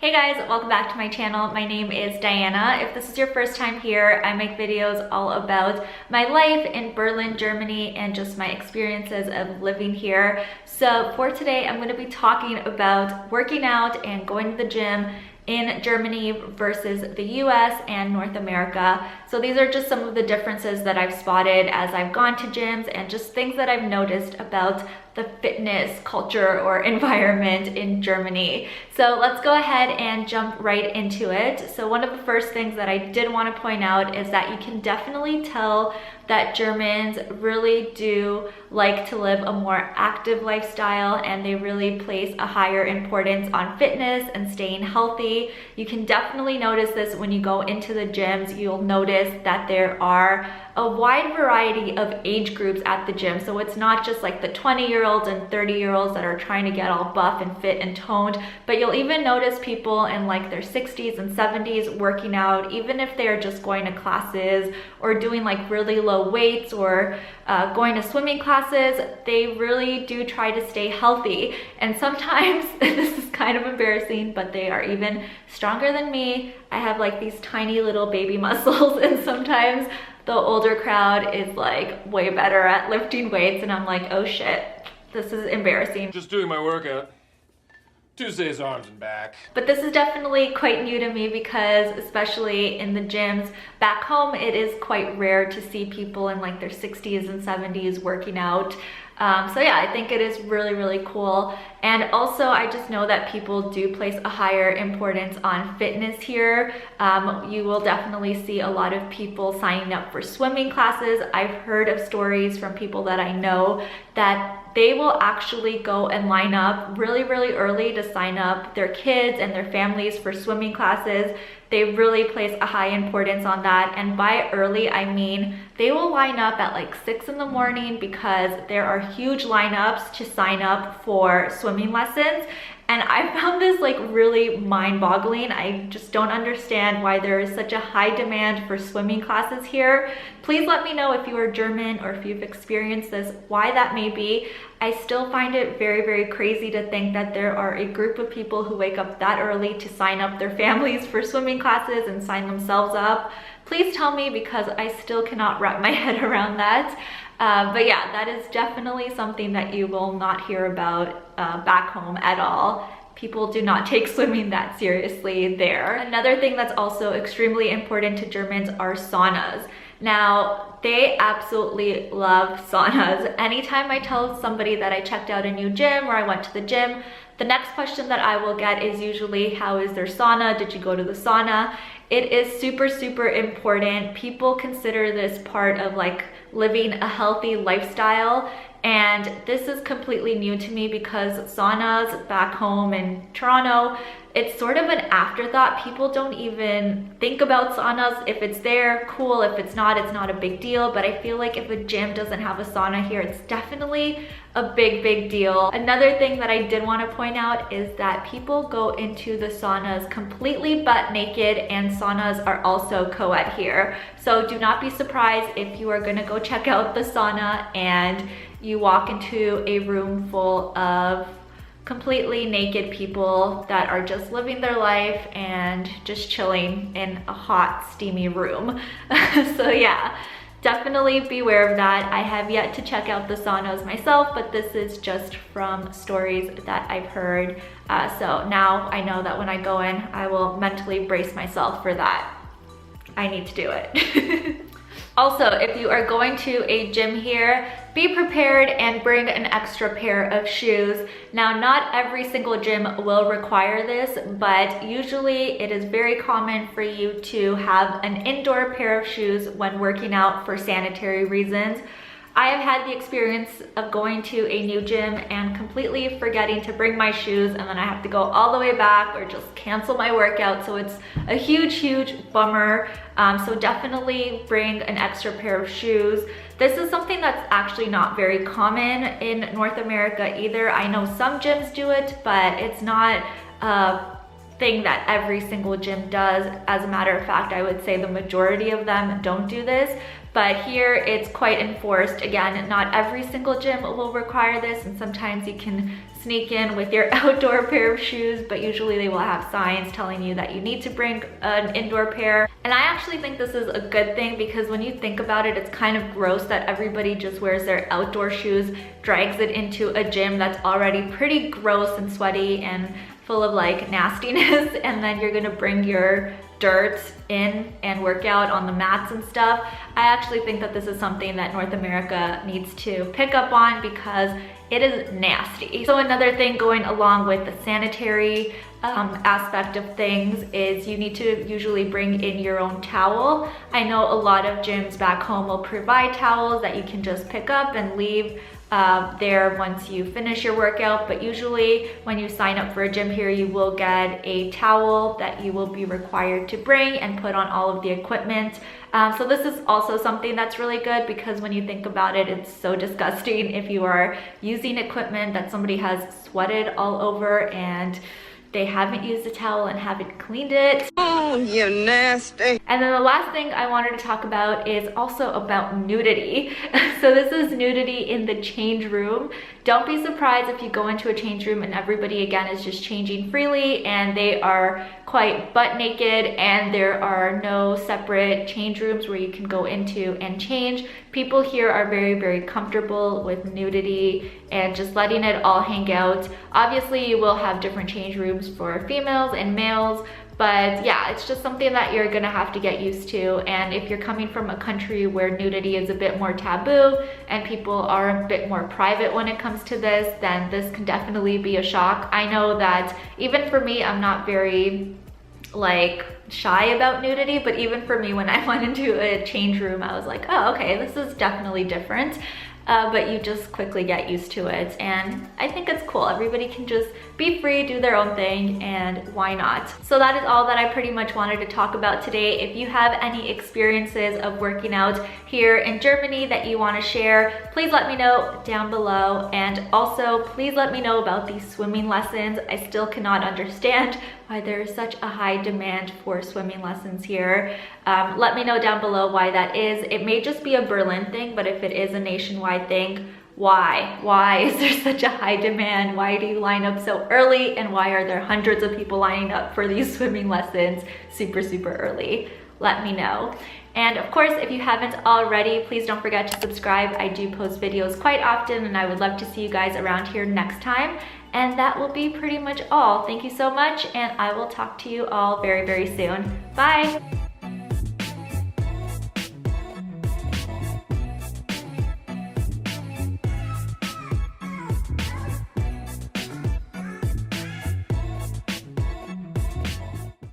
Hey guys, welcome back to my channel. My name is Diana. If this is your first time here, I make videos all about my life in Berlin, Germany, and just my experiences of living here. So for today, I'm going to be talking about working out and going to the gym in Germany versus the US and North America. So these are just some of the differences that I've spotted as I've gone to gyms and just things that I've noticed about the fitness culture or environment in Germany. So let's go ahead and jump right into it. So one of the first things that I did want to point out is that you can definitely tell that Germans really do like to live a more active lifestyle, and they really place a higher importance on fitness and staying healthy. You can definitely notice this when you go into the gyms. You'll notice that there are a wide variety of age groups at the gym. So it's not just like the 20-year-olds and 30-year-olds that are trying to get all buff and fit and toned, but you'll even notice people in like their 60s and 70s working out, even if they're just going to classes or doing like really low weights or going to swimming classes. They really do try to stay healthy. And sometimes, this is kind of embarrassing, but they are even stronger than me. I have like these tiny little baby muscles, and sometimes the older crowd is like way better at lifting weights, and I'm like, oh shit, this is embarrassing. Just doing my workout. Tuesday's arms and back. But this is definitely quite new to me because especially in the gyms back home, it is quite rare to see people in like their 60s and 70s working out. So yeah, I think it is really, really cool. And also I just know that people do place a higher importance on fitness here. You will definitely see a lot of people signing up for swimming classes. I've heard of stories from people that I know that they will actually go and line up really, really early to sign up their kids and their families for swimming classes. They really place a high importance on that. And by early, I mean they will line up at like 6 in the morning because there are huge lineups to sign up for swimming lessons. And I found this like really mind-boggling. I just don't understand why there is such a high demand for swimming classes here. Please let me know if you are German or if you've experienced this, why that may be. I still find it very, very crazy to think that there are a group of people who wake up that early to sign up their families for swimming classes and sign themselves up. Please tell me, because I still cannot wrap my head around that. But yeah, that is definitely something that you will not hear about back home at all. People do not take swimming that seriously there. Another thing that's also extremely important to Germans are saunas. Now, they absolutely love saunas. Anytime I tell somebody that I checked out a new gym or I went to the gym, the next question that I will get is usually, how is their sauna? Did you go to the sauna? It is super, super important. People consider this part of like living a healthy lifestyle. And this is completely new to me because saunas back home in Toronto, it's sort of an afterthought. People don't even think about saunas. If it's there, cool. If it's not a big deal. But I feel like if a gym doesn't have a sauna here, it's definitely a big, big deal. Another thing that I did want to point out is that people go into the saunas completely butt naked, and saunas are also co-ed here. So do not be surprised if you are going to go check out the sauna and you walk into a room full of completely naked people that are just living their life and just chilling in a hot, steamy room. So yeah, definitely beware of that. I have yet to check out the saunas myself, but this is just from stories that I've heard. So now I know that when I go in, I will mentally brace myself for that. I need to do it. Also, if you are going to a gym here, be prepared and bring an extra pair of shoes. Now, not every single gym will require this, but usually it is very common for you to have an indoor pair of shoes when working out for sanitary reasons. I have had the experience of going to a new gym and completely forgetting to bring my shoes, and then I have to go all the way back or just cancel my workout. So it's a huge, huge bummer. So definitely bring an extra pair of shoes. This is something that's actually not very common in North America either. I know some gyms do it, but it's not thing that every single gym does. As a matter of fact, I would say the majority of them don't do this, but here it's quite enforced. Again, not every single gym will require this, and sometimes you can sneak in with your outdoor pair of shoes, but usually they will have signs telling you that you need to bring an indoor pair. And I actually think this is a good thing, because when you think about it, it's kind of gross that everybody just wears their outdoor shoes, drags it into a gym that's already pretty gross and sweaty and full of like nastiness, and then you're gonna bring your dirt in and work out on the mats and stuff. I actually think that this is something that North America needs to pick up on, because it is nasty. So another thing going along with the sanitary aspect of things is you need to usually bring in your own towel. I know a lot of gyms back home will provide towels that you can just pick up and leave there once you finish your workout, but usually when you sign up for a gym here, you will get a towel that you will be required to bring and put on all of the equipment. So this is also something that's really good, because when you think about it, it's so disgusting if you are using equipment that somebody has sweated all over and they haven't used a towel and haven't cleaned it. Oh, you nasty. And then the last thing I wanted to talk about is also about nudity. So this is nudity in the change room. Don't be surprised if you go into a change room and everybody again is just changing freely and they are quite butt naked, and there are no separate change rooms where you can go into and change. People here are very, very comfortable with nudity and just letting it all hang out. Obviously, you will have different change rooms for females and males, but yeah, it's just something that you're gonna have to get used to. And if you're coming from a country where nudity is a bit more taboo and people are a bit more private when it comes to this, then this can definitely be a shock. I know that even for me, I'm not very like shy about nudity, but even for me, when I went into a change room, I was like, oh, okay, this is definitely different. But you just quickly get used to it, and I think it's cool. Everybody can just be free, do their own thing, and why not? So that is all that I pretty much wanted to talk about today. If you have any experiences of working out here in Germany that you want to share, please let me know down below. And also, please let me know about these swimming lessons. I still cannot understand why there is such a high demand for swimming lessons here. Let me know down below why that is. It may just be a Berlin thing, but if it is a nationwide thing, why? Why is there such a high demand? Why do you line up so early? And why are there hundreds of people lining up for these swimming lessons super, super early? Let me know. And of course, if you haven't already, please don't forget to subscribe. I do post videos quite often, and I would love to see you guys around here next time. And that will be pretty much all. Thank you so much, and I will talk to you all very, very soon. Bye.